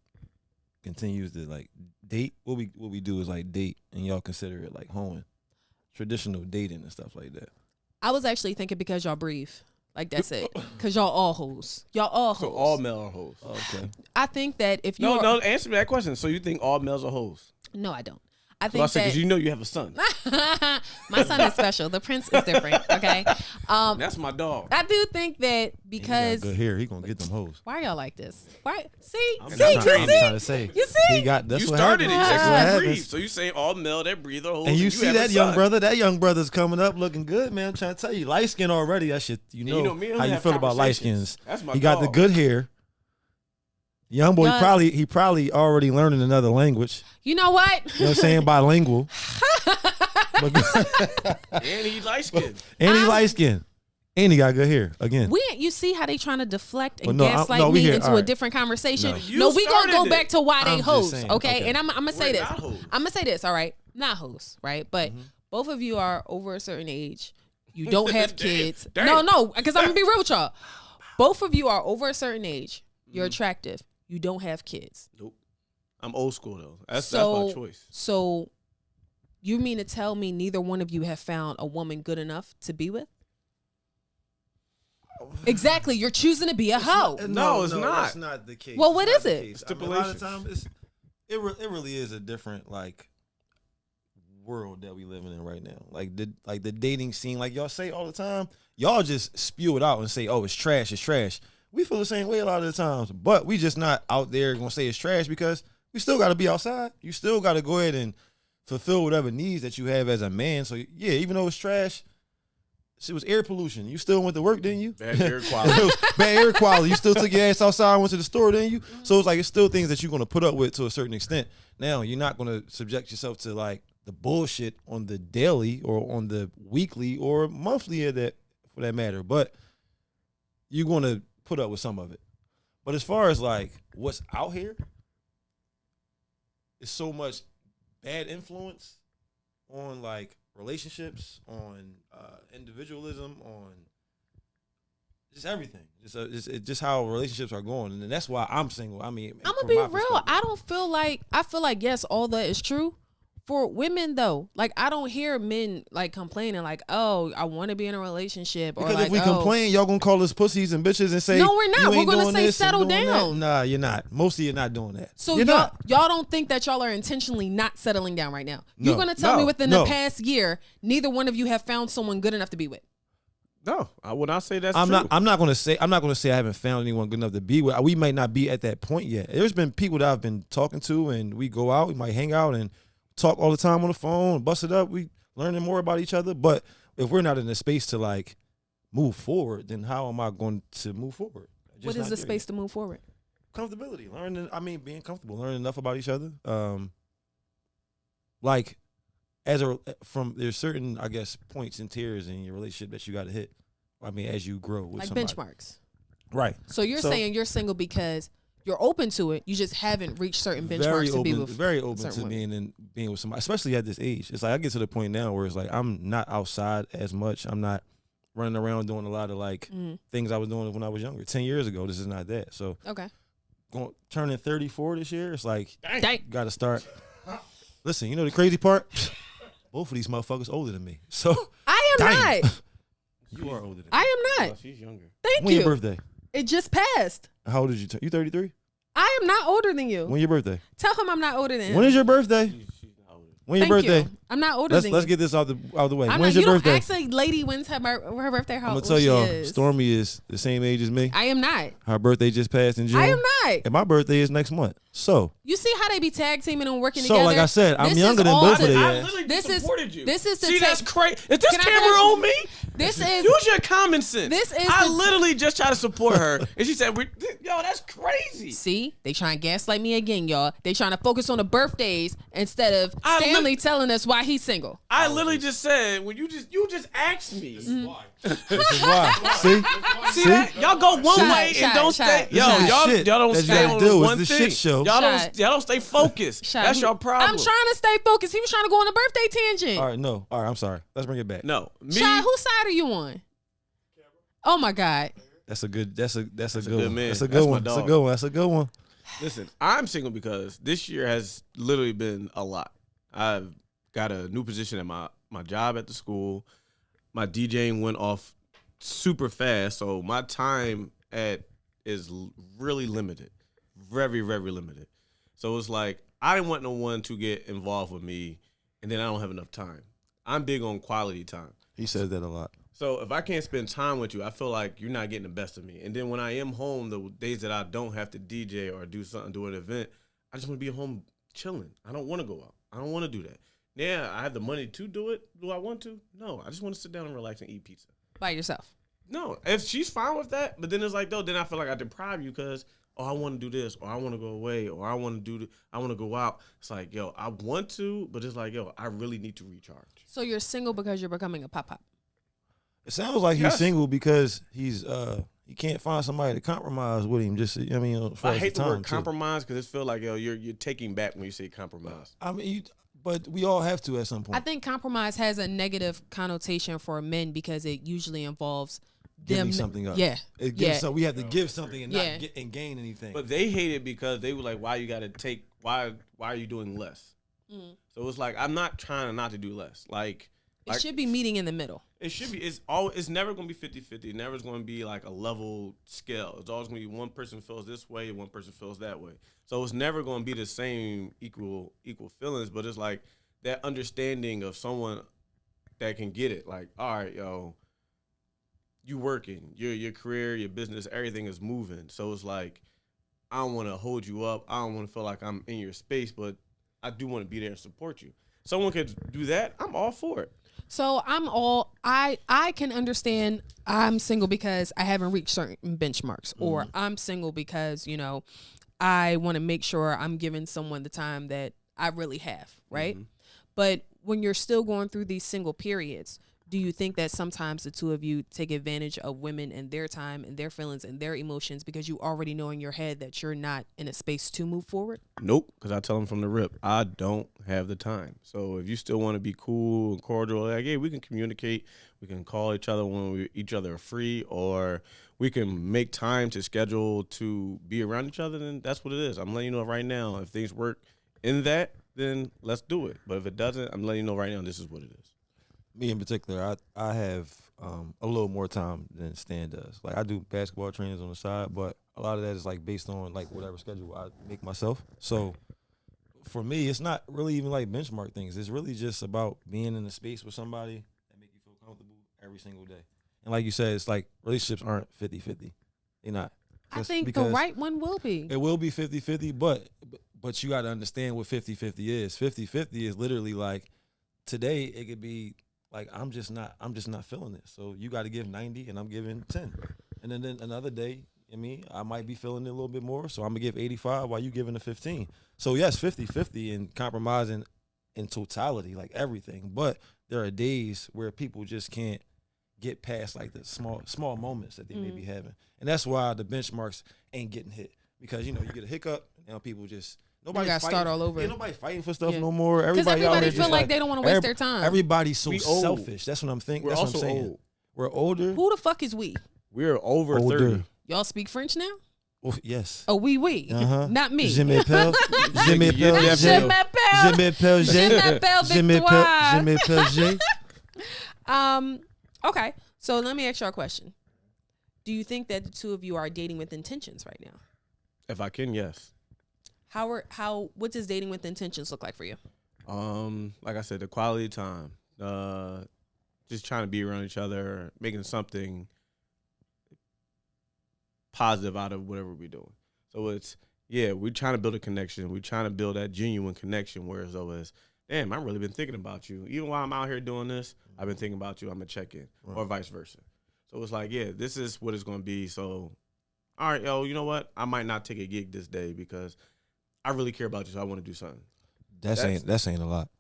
continues to like date? What we do is like date, and y'all consider it like hoeing. Traditional dating and stuff like that. I was actually thinking because y'all breathe. Like, that's it. Because y'all all hoes. Y'all all hoes. So all male are hoes. Okay. I think that if you No, answer me that question. So you think all males are hoes? No, I don't. I Well, I think said, that because you know you have a son. my son is special. The prince is different. Okay. That's my dog. I do think that because He got good hair. He gonna get them hoes. why are y'all like this? Why? See, I'm see, not you trying see, to say. you see. He got. That's You what started it. happens. That's That's what what breathe. happens. So you saying all male that breathe are hoes. And you see have a that young son. brother? That young brother's coming up looking good, man. I'm trying to tell you, light skin already. That shit. You know, me and him how you have feel about light conversations. skins. That's my He got the dog. good hair. Young boy Y'all- he probably already learning another language. You know what? You know what I'm saying? Bilingual. And he light skinned. And he light skinned. And he got good hair. Again. You see how they trying to deflect and Well, no, gaslight no, we me here. into All a right. different conversation? No. You No, we gonna go started back it. to why they I'm just hoes. saying, Okay? okay. And I'm gonna say We're this. not hoes. I'm gonna say this. All right, not hoes, right? But both of you are over a certain age. You don't have kids. Damn. No, because I'm gonna be real with y'all. Both of you are over a certain age. You're attractive. You don't have kids. Nope. I'm old school though. That's So- my choice. So, you mean to tell me neither one of you have found a woman good enough to be with? Exactly. You're choosing to be a hoe. No, it's not. That's not the case. Well, what It's is not the it? case. I mean, a lot of Stipulations. times it really is a different like world that we living in right now. Like the dating scene, like y'all say all the time, y'all just spew it out and say, "Oh, it's trash, it's trash." We feel the same way a lot of the times, but we just not out there gonna say it's trash because we still got to be outside. You still got to go ahead and fulfill whatever needs that you have as a man. So yeah, even though it's trash, it was air pollution. You still went to work, didn't you? Bad air quality. It was bad air quality. You still took your ass outside and went to the store, didn't you? So it's like it's still things that you're gonna put up with to a certain extent. Now you're not gonna subject yourself to like the bullshit on the daily or on the weekly or monthly of that for that matter. But you're going to put up with some of it. But as far as like what's out here, it's so much bad influence on like relationships, on individualism, on just everything. Just how relationships are going, and that's why I'm single. I mean, I'm gonna be real. I feel like yes, all that is true. For women though, like I don't hear men like complaining like, oh, I want to be in a relationship. Because or like, if we complain, y'all gonna call us pussies and bitches and say, no, we're not. you We're ain't gonna doing say this and settle doing down. that. Nah, you're not. Most of you not doing that. So you're not. y'all don't think that y'all are intentionally not settling down right now. You're No. gonna tell me No. within No. the past year, neither one of you have found someone good enough to be with. No, I would not say that's I'm true. not gonna say I haven't found anyone good enough to be with. We might not be at that point yet. There's been people that I've been talking to, and we go out, we might hang out and talk all the time on the phone, bust it up. We learning more about each other. But if we're not in a space to like move forward, then how am I going to move forward? What is the space to move forward? Comfortability, being comfortable, learning enough about each other. Like there's certain, I guess, points and tiers in your relationship that you got to hit. I mean, as you grow with Like somebody. benchmarks. Right. So you're saying you're single because you're open to it. You just haven't reached certain benchmarks to be with. Very open certain to women. being with somebody, especially at this age. It's like I get to the point now where it's like I'm not outside as much. I'm not running around doing a lot of like things I was doing when I was younger. 10 years ago, this is not that. So Okay. Turning 34 this year, it's like Dang. got to start. Listen, you know the crazy part? Both of these motherfuckers older than me. So I am Damn. not. you are older than me. I am Oh, not. she's younger. Thank When you. your birthday? It just passed. How old did you turn? You 33? I am not older than you. When your birthday? Tell him I'm not older than him. When is your birthday? She's not older. When your Thank birthday? you. I'm not older Let's than you. get this out the way. I'm When's not, your you birthday? don't ask a lady when's her birthday. How I'm old gonna tell she y'all, is. Stormy is the same age as me. I am not. Her birthday just passed in June. I am not. And my birthday is next month. So You see how they be tag teaming and working So, together? like I said, I'm This younger is than all both to- of they I ass. literally This is- supported you. this is the See, tech- that's crazy. Is this Can I camera finish? on me? This is Use your common sense. This is I the- literally just tried to support her, and she said, "Yo, that's crazy." See, they trying to gaslight me again, y'all. They trying to focus on the birthdays instead of I Stanley telling us why he's single. I literally just said when you just asked me. This is why. See that? Y'all go one Shot, way shot, and don't shot. stay. Yo, Shot. y'all Shit don't that you stay gotta on do is one the thing. shit show. Y'all Shot. don't stay focused. Shot. That's your problem. I'm trying to stay focused. He was trying to go on a birthday tangent. All right, no. All right, I'm sorry. Let's bring it back. No, me. Shot, whose side are you on? Oh my God. That's a good good good one. man. That's a That's good my one. That's a dog. good one. That's a good one. Listen, I'm single because this year has literally been a lot. I've got a new position at my job at the school. My DJing went off super fast, so my time is really limited, very, very limited. So it's like I didn't want no one to get involved with me, and then I don't have enough time. I'm big on quality time. He says that a lot. So if I can't spend time with you, I feel like you're not getting the best of me. And then when I am home, the days that I don't have to DJ or do an event, I just want to be at home chilling. I don't want to go out. I don't want to do that. Yeah, I have the money to do it. Do I want to? No, I just want to sit down and relax and eat pizza. By yourself. No, if she's fine with that, but then it's like, though, then I feel like I deprive you because, oh, I want to do this, or I want to go away, or I want to go out. It's like, yo, I want to, but it's like, yo, I really need to recharge. So you're single because you're becoming a pop-pop. It sounds like he's Yes. single because he can't find somebody to compromise with him. Just as far I as hate the time, word too. compromise because it feels like, yo, you're taking back when you say compromise. I mean, but we all have to at some I point. think compromise has a negative connotation for men because it usually involves Giving them something up. Yeah. It gives Yeah. So we have to give something and Yeah. not get and gain anything. But they hate it because they were like, why you got to take, why are you doing less? Mm. So it's like, I'm not trying not to do less. Like, It should be meeting in the middle. it should be, it's never going to be 50-50. Never is going to be like a level scale. It's always going to be one person feels this way and one person feels that way. So it's never going to be the same equal feelings, but it's like that understanding of someone that can get it. Like, all right, yo, you working, your career, your business, everything is moving. So it's like, I don't want to hold you up. I don't want to feel like I'm in your space, but I do want to be there and support you. Someone could do that. I'm all for it. So I can understand I'm single because I haven't reached certain benchmarks, or I'm single because, I want to make sure I'm giving someone the time that I really have, right? But when you're still going through these single periods, do you think that sometimes the two of you take advantage of women and their time and their feelings and their emotions because you already know in your head that you're not in a space to move forward? Nope, because I tell them from the rip, I don't have the time. So if you still want to be cool and cordial, like, hey, we can communicate. We can call each other when each other are free, or we can make time to schedule to be around each other, then that's what it is. I'm letting you know right now, if things work in that, then let's do it. But if it doesn't, I'm letting you know right now, this is what it is. Me in particular, I have a little more time than Stan does. Like, I do basketball trainings on the side, but a lot of that is like based on like whatever schedule I make myself. So for me, it's not really even like benchmark things. It's really just about being in a space with somebody that make you feel comfortable every single day. And like you said, it's like relationships aren't 50-50. They're not. I think the right one will be. It will be 50-50, but you got to understand what 50-50 is. 50-50 is literally like today it could be like I'm just not feeling it. So you got to give 90 and I'm giving 10. And then another day, I might be feeling it a little bit more, so I'm going to give 85 while you giving a 15. So yes, 50-50 and compromising in totality, like everything. But there are days where people just can't get past like the small moments that they may be having. And that's why the benchmarks ain't getting hit. Because, you get a hiccup, people just nobody got to start all over. Ain't nobody fighting for stuff no more. Everybody feel like they don't want to waste their time. Everybody's so selfish. That's what I'm thinking. That's what I'm saying. Old. We're older. Who the fuck is we? We're over 30. Y'all speak French now? Oh, yes. Oh, oui. Not me. Je m'appelle. Je m'appelle. Je m'appelle. Je m'appelle. Je m'appelle Victoire. Je m'appelle. Okay. So let me ask y'all a question. Do you think that the two of you are dating with intentions right now? If I can, yes. What does dating with intentions look like for you? Like I said, the quality time. Just trying to be around each other, making something positive out of whatever we're doing. So we're trying to build a connection. We're trying to build that genuine connection, whereas though it's, damn, I've really been thinking about you. Even while I'm out here doing this, I've been thinking about you. I'm going to check in, or vice versa. So it's like, yeah, this is what it's going to be. So, all right, yo, you know what? I might not take a gig this day because I really care about you, so I want to do something. That's saying a lot.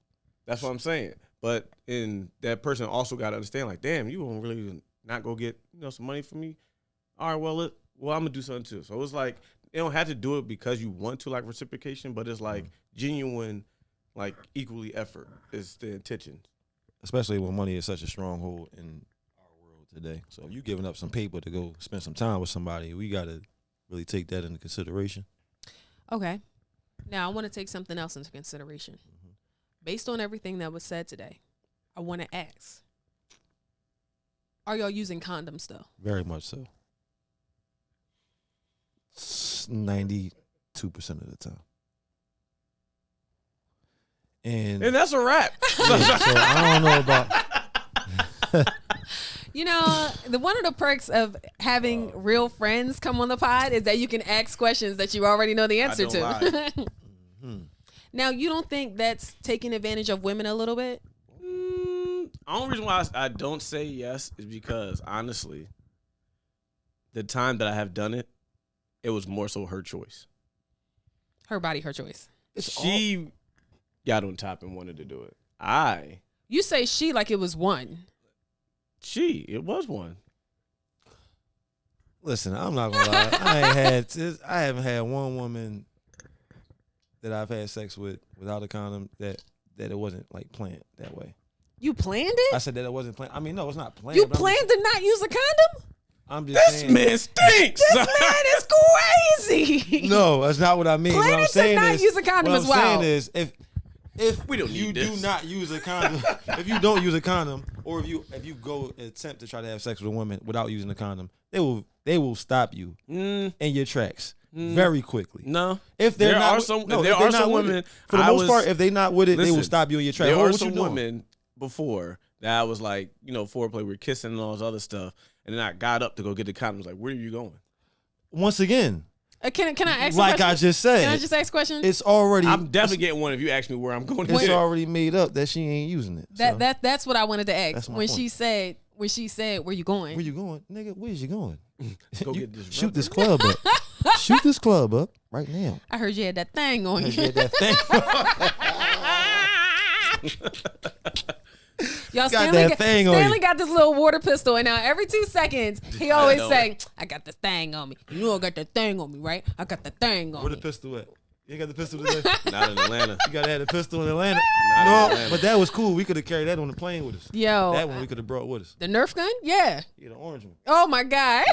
That's what I'm saying. But that person also got to understand, like, damn, you won't really not go get some money from me. All right, well, I'm gonna do something too. So it's like you don't have to do it because you want to, like reciprocation, but it's like genuine, like equally effort is the intention. Especially when money is such a stronghold in our world today. So if you giving up some paper to go spend some time with somebody, we gotta really take that into consideration. Okay. Now I want to take something else into consideration. Based on everything that was said today, I want to ask, are y'all using condoms though? Very much so. 92% of the time. And that's a wrap. Yeah, so I don't know about one of the perks of having real friends come on the pod is that you can ask questions that you already know the answer to. Now, you don't think that's taking advantage of women a little bit? The only reason why I don't say yes is because, honestly, the time that I have done it, it was more so her choice. Her body, her choice. She got on top and wanted to do it. You say she like it was one. It was one. Listen, I'm not gonna lie. I haven't had one woman that I've had sex with without a condom that it wasn't like planned that way. You planned it? I said that it wasn't planned. I mean, no, it's not planned. You planned to not use a condom? I'm just saying. Man stinks. This man is crazy. No, that's not what I mean. Planning what I'm saying to not is, use a condom what as I'm well. saying is, if we don't you need do this. not use a condom, if you don't use a condom, or if you go attempt to try to have sex with a woman without using a condom, they will stop you in your tracks very quickly. No, if there are some women, for the most part, if they not with it, they will stop you in your tracks. There are some women before that I was like, foreplay, we're kissing and all this other stuff, and then I got up to go get the condom. I was like, where are you going? Once again, can I ask? Like I just said, can I just ask a question? It's already. I'm definitely getting one if you ask me where I'm going. It's already made up that she ain't using it. That's what I wanted to ask. When point. she said, "Where you going?" Where you going, nigga? Where's you going? Go get this. Shoot this club up. Shoot this club up right now. I heard you had that thing on you. You had that thing. Y'all, got that thing on Stanley you. got this little water pistol, and now every 2 seconds he always say, "I got this thing on me." You know I got the thing on me, right? I got the thing on Where me. the pistol at? You ain't got the pistol today? Not in Atlanta. You gotta have the pistol in Atlanta. Not in No, Atlanta. but that was cool. We could have carried that on the plane with us. Yo, That one we could have brought with us. the Nerf gun? Yeah. Yeah, the orange one. Oh my God.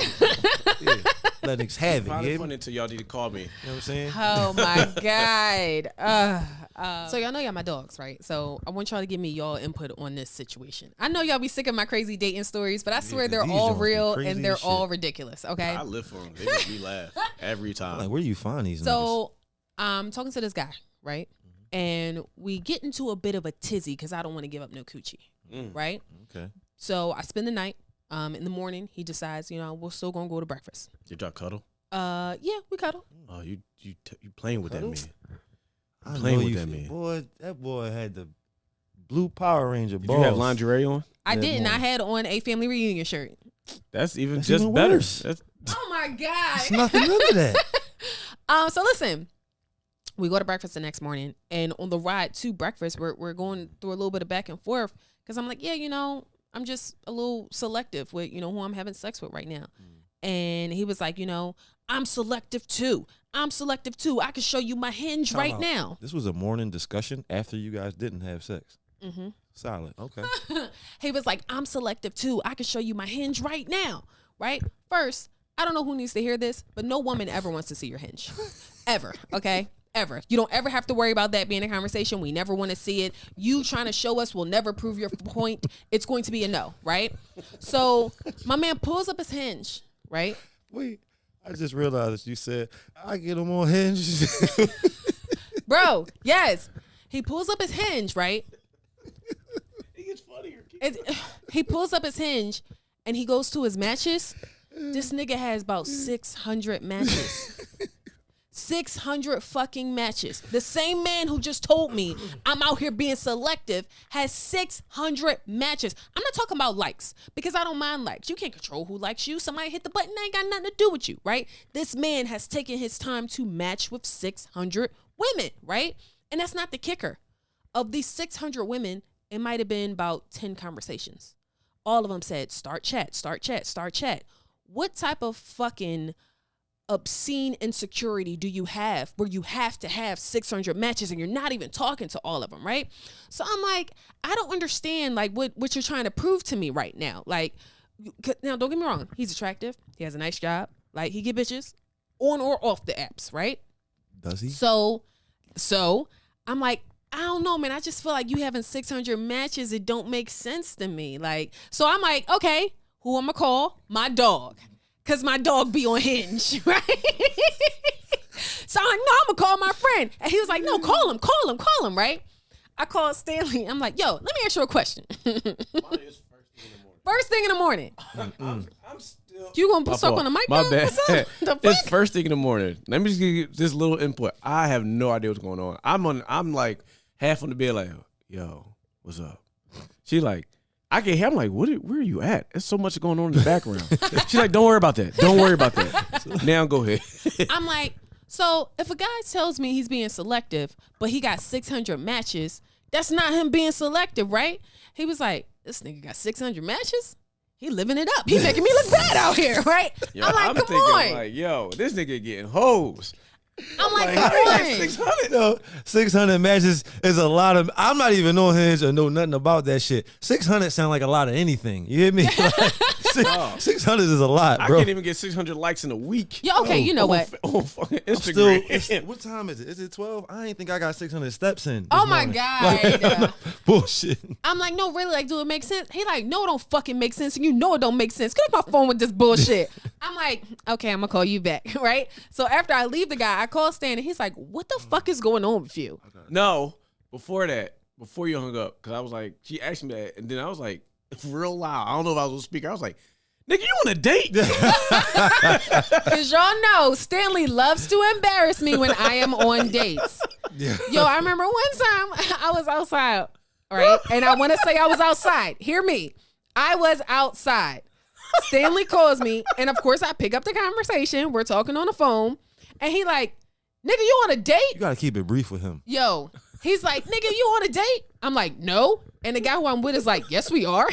Yeah. Let niggas have it. Find You it hear me? funny until y'all need to call me. You know what I'm saying? Oh my God. So y'all know y'all my dogs, right? So I want y'all to give me y'all input on this situation. I know y'all be sick of my crazy dating stories, but I swear 'cause they're these all joints be real crazy and they're as shit. all ridiculous. Okay. I live for them. They make me laugh every time. Like, where do you find these niggas? So I'm talking to this guy, right? And we get into a bit of a tizzy because I don't want to give up no coochie, right? Okay. So I spend the night. In the morning, he decides, we're still gonna go to breakfast. Did y'all cuddle? Yeah, we cuddle. Oh, you playing with Cuddle? that man. I Playing know with you, that man. boy. That boy had the blue Power Ranger Did balls. you have lingerie on? I That didn't. I morning. had on a family reunion shirt. That's even That's just even better. worse. That's, Oh my There's God. nothing under that. So listen, we go to breakfast the next morning, and on the ride to breakfast, we're going through a little bit of back and forth because I'm like, yeah, I'm just a little selective with who I'm having sex with right now. And he was like, I'm selective too. I'm selective too. I can show you my hinge Time right out. now. This was a morning discussion after you guys didn't have sex. Mm-hmm. Solid. Okay. He was like, I'm selective too. I can show you my hinge right now. Right? First, I don't know who needs to hear this, but no woman ever wants to see your hinge. Ever. Okay? Ever. You don't ever have to worry about that being a conversation. We never want to see it. You trying to show us will never prove your point. It's going to be a no. Right? So my man pulls up his hinge. Right? Wait. I just realized that you said I get them on hinge. Bro, yes. He pulls up his hinge, right? it gets funnier. He pulls up his hinge and he goes to his matches. This nigga has about 600 matches. 600 fucking matches. The same man who just told me I'm out here being selective has 600 matches. I'm not talking about likes because I don't mind likes. You can't control who likes you. Somebody hit the button, that ain't got nothing to do with you, right? This man has taken his time to match with 600 women, right? And that's not the kicker. Of these 600 women, it might have been about 10 conversations. All of them said, start chat, start chat, start chat. What type of fucking obscene insecurity do you have where you have to have 600 matches and you're not even talking to all of them, right? So I'm like, I don't understand like what you're trying to prove to me right now. Like, now don't get me wrong, he's attractive, he has a nice job, like he get bitches on or off the apps, right? Does he? So I'm like, I don't know, man. I just feel like you having 600 matches, it don't make sense to me. Like, so I'm like, okay, who I'm gonna call? My dog. Cause my dog be on Hinge, right? So I'm like, no, I'm gonna call my friend. And he was like, no, call him, right? I called Stanley. I'm like, yo, let me ask you a question. First thing in the morning. I'm still. You gonna suck on the mic? My now? bad. What's up? The It's fuck? first thing in the morning. Let me just give you this little input. I have no idea what's going on. I'm like half on the bed, like, yo, what's up? She like, I can hear. I'm like, where are you at? There's so much going on in the background. She's like, don't worry about that. Don't worry about that. Now go ahead. I'm like, so if a guy tells me he's being selective, but he got 600 matches, that's not him being selective, right? He was like, this nigga got 600 matches? He living it up. He making me look bad out here, right? Yo, I'm like, I'm come thinking on. like, yo, this nigga getting hoes. I'm like, How come you got on. 600? No, 600 matches is a lot of. I'm not even on Hinge or know nothing about that shit. 600 sound like a lot of anything. You hear me? Like, 600 is a lot, I bro. can't even get 600 likes in a week. Yeah, okay, you know what? On fucking I'm Instagram. what time is it? Is it 12? I ain't think I got 600 steps in. Oh this my morning. God. Bullshit. I'm like, no, really, like, do it make sense? He like, no, it don't fucking make sense. And you know it don't make sense. Get off my phone with this bullshit. I'm like, okay, I'm gonna call you back, right? So after I leave the guy, I call Stan and he's like, what the fuck is going on with you? No, before you hung up, because I was like, she asked me that, and then I was like, real loud. I don't know if I was on speaker. I was like, nigga, you on a date? Because y'all know Stanley loves to embarrass me when I am on dates. Yeah. Yo, I remember one time I was outside, right? And I want to say I was outside. Hear me. I was outside. Stanley calls me, and of course I pick up the conversation. We're talking on the phone, and he like, nigga, you on a date? You gotta keep it brief with him. Yo, he's like, nigga, you on a date? I'm like, no. And the guy who I'm with is like, yes, we are.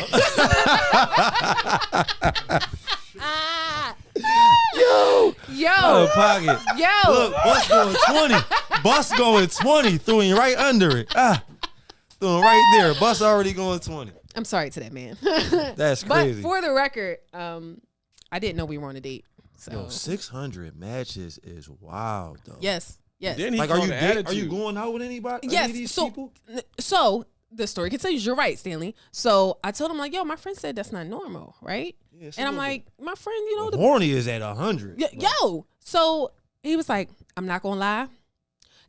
Out of pocket. Yo. Look, bus going 20. Bus going 20. Threw him right under it. Threw him right there. Bus already going 20. I'm sorry to that man. That's crazy. But for the record, I didn't know we were on a date. So Yo, 600 matches is wild, though. yes. Then he Like, called are the attitude. you going out with anybody? Any of Yes. these So people? the story continues. You're right, Stanley. So I told him like, yo, my friend said that's not normal, right? Yeah, it's And a I'm little like, my friend, you know, bit. Horny is at 100. yo. So he was like, I'm not gonna lie.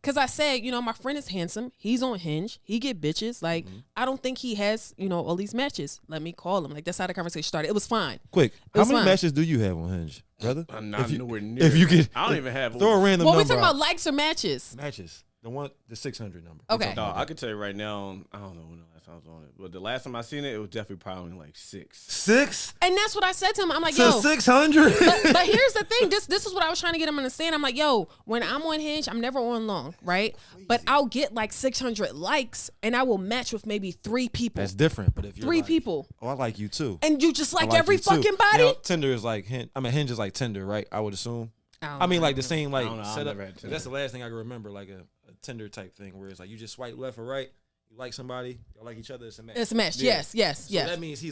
Cause I said, you know, my friend is handsome. He's on Hinge. He get bitches. Like, I don't think he has, you know, all these matches. Let me call him. Like, that's how the conversation started. It was fine. Quick, how was many fine. matches do you have on Hinge, brother? I'm not nowhere near. If you could, I don't even have throw a random Well, we number talking out. about likes or matches. Matches. The 600 number. Okay. No, I can tell you right now, I don't know when the last time I was on it, but the last time I seen it, it was definitely probably like 6. 6 And that's what I said to him. I'm like, to yo. 600. But here's the thing. This is what I was trying to get him to understand. I'm like, yo, when I'm on Hinge, I'm never on long, right? But I'll get like 600 likes, and I will match with maybe 3 people. That's different. But if you're 3 like, people. oh, I like you too. And you just I like every you too. fucking body? Now, Tinder is like Hinge is like Tinder, right? I would assume. don't I mean, know. like the same like I don't know. I've setup. never had Tinder. That's the last thing I can remember, like a Tinder type thing, where it's like you just swipe left or right. You like somebody, you like each other. It's a match. It's a match. Yeah. Yes. So that means he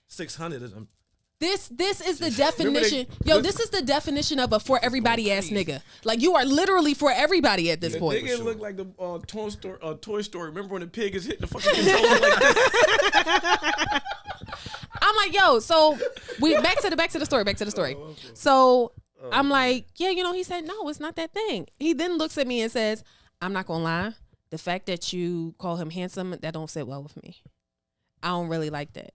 600 is This is the definition. This is the definition of a for everybody ass nigga. Like you are literally for everybody at this The point. nigga look like the Toy Story. Remember when the pig is hitting the fucking controller like that? I'm like, yo, so we back to the story. So I'm like, yeah, you know, he said, no, it's not that thing. He then looks at me and says, I'm not gonna lie, the fact that you call him handsome, that don't sit well with me. I don't really like that.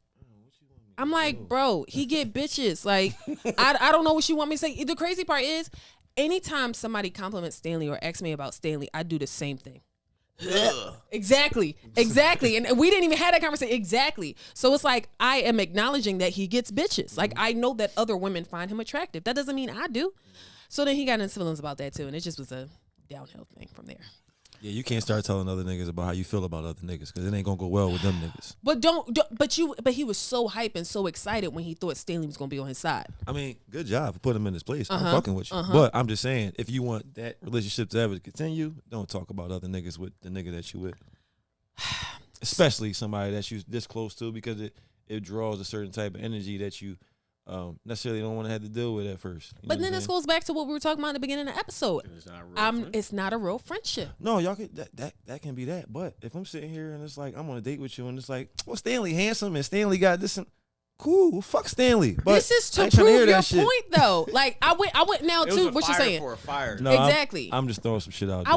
I'm like, bro, he get bitches. Like, I don't know what you want me to say. The crazy part is, anytime somebody compliments Stanley or asks me about Stanley, I do the same thing. Exactly. And we didn't even have that conversation. Exactly. So it's like, I am acknowledging that he gets bitches. Like, I know that other women find him attractive. That doesn't mean I do. So then he got into feelings about that too. And it just was a downhill thing from there. Yeah, you can't start telling other niggas about how you feel about other niggas because it ain't gonna go well with them niggas. But he was so hype and so excited when he thought Stanley was gonna be on his side. I mean, good job for putting him in his place. I'm fucking with you. But I'm just saying, if you want that relationship to ever continue, don't talk about other niggas with the nigga that you with. Especially somebody that you this close to, because it draws a certain type of energy that you necessarily don't want to have to deal with at first. You know But then this goes back to what we were talking about at the beginning of the episode. It's not a real friendship. No, y'all can that can be that. But if I'm sitting here and it's like I'm on a date with you and it's like, well, Stanley handsome and Stanley got this and cool, fuck Stanley. But this is to I ain't tryna hear prove your that shit. point though. Like I went now It was too. a What you're fire saying? for a fire. No, Exactly. I'm just throwing some shit out there. I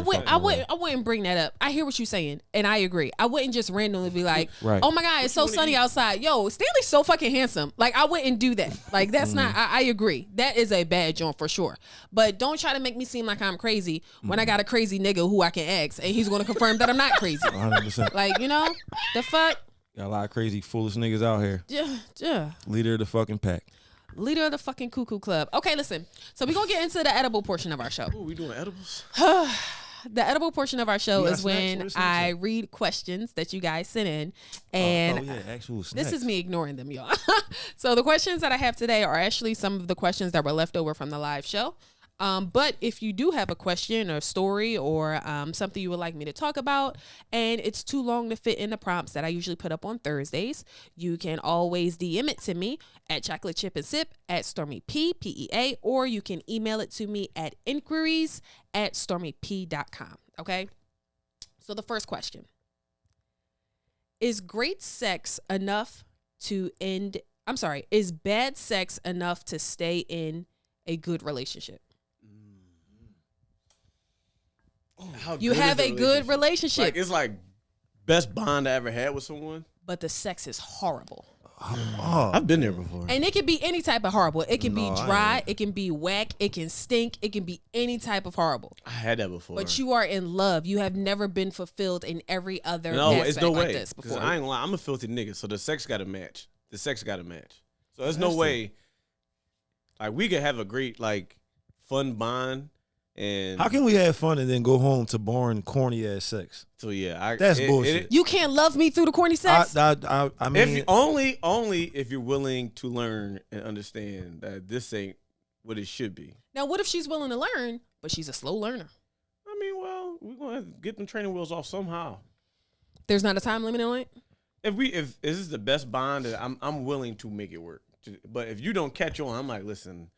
wouldn't bring that up. I hear what you're saying, and I agree. I wouldn't just randomly be like, Right. "Oh my God, it's so sunny outside." Yo, Stanley's so fucking handsome. Like I wouldn't do that. Like that's not. I agree. That is a bad joint for sure. But don't try to make me seem like I'm crazy when I got a crazy nigga who I can ask, and he's going to confirm that I'm not crazy. 100%. Like you know, the fuck. Got a lot of crazy, foolish niggas out here. Yeah. Leader of the fucking pack. Leader of the fucking cuckoo club. Okay, listen. So we're gonna get into the edible portion of our show. Ooh, we doing edibles? The edible portion of our show You got is snacks? when What is I snacks? read questions that you guys sent in, and actual snacks. this is me ignoring them, y'all. So the questions that I have today are actually some of the questions that were left over from the live show. But if you do have a question or story or something you would like me to talk about and it's too long to fit in the prompts that I usually put up on Thursdays, you can always DM it to me at chocolatechipandSip @StormyPea, or you can email it to me at inquiries@stormyp.com. Okay? So the first question. Is great sex enough to end... I'm sorry. Is bad sex enough to stay in a good relationship? You have a good relationship, Like, it's like best bond I ever had with someone. but the sex is horrible. I've been there before. And it can be any type of horrible. It can be No, I dry. ain't. It can be whack. It can stink. It can be any type of horrible. I had that before. But you are in love. You have never been fulfilled in every other no, aspect it's no like way. this 'Cause before. I ain't gonna lie, I'm a filthy nigga, so the sex got to match. So there's no way. Like we could have a great like fun bond, And How can we have fun and then go home to boring, corny ass sex? so yeah, That's bullshit. You can't love me through the corny sex. I mean, if you, only if you're willing to learn and understand that this ain't what it should be. Now, what if she's willing to learn, but she's a slow learner? I mean, well, we're gonna have to get them training wheels off somehow. There's not a time limit on it. If this is the best bond, I'm willing to make it work. But if you don't catch on, I'm like, listen,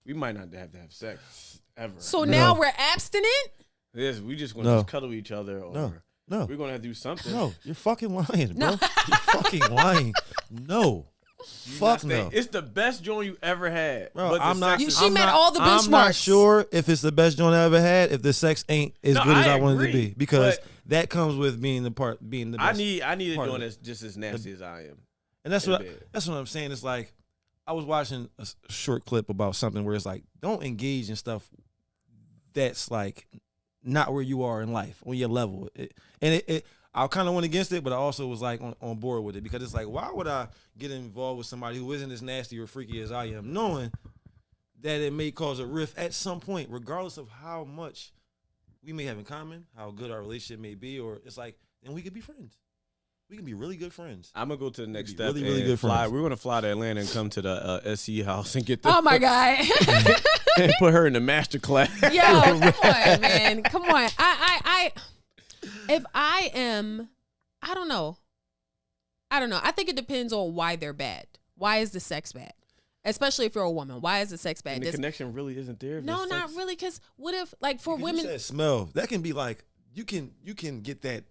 we might not have to have sex ever. So now we're abstinent? Yes, we just gonna just cuddle each other, or no, we're gonna have to do something. no, you're fucking lying, bro. No. You're fucking lying. No. Fuck no. It's the best joint you ever had. Bro, but I'm not. She met all the benchmarks. I'm not sure if it's the best joint I ever had. If the sex ain't as good as I wanted it to be, because that comes with being the best. I need a joint that's just as nasty as I am. And that's what I'm saying. It's like I was watching a short clip about something where it's like, don't engage in stuff that's like not where you are in life, on your level. I kind of went against it, but I also was like on board with it, because it's like, why would I get involved with somebody who isn't as nasty or freaky as I am, knowing that it may cause a rift at some point, regardless of how much we may have in common, how good our relationship may be, or it's like, then we could be friends. We can be really good friends. I'm gonna go to the next step. Really, really good friends. We're gonna fly to Atlanta and come to the SE house and get the. Oh my God. And put her in the master class. Yo, come on, man. Come on. If I am, I don't know. I think it depends on why they're bad. Why is the sex bad? Especially if you're a woman. Why is the sex bad? And the connection really isn't there. No, not really. Because what if, like, for women, you said smell. That can be like, you can get that.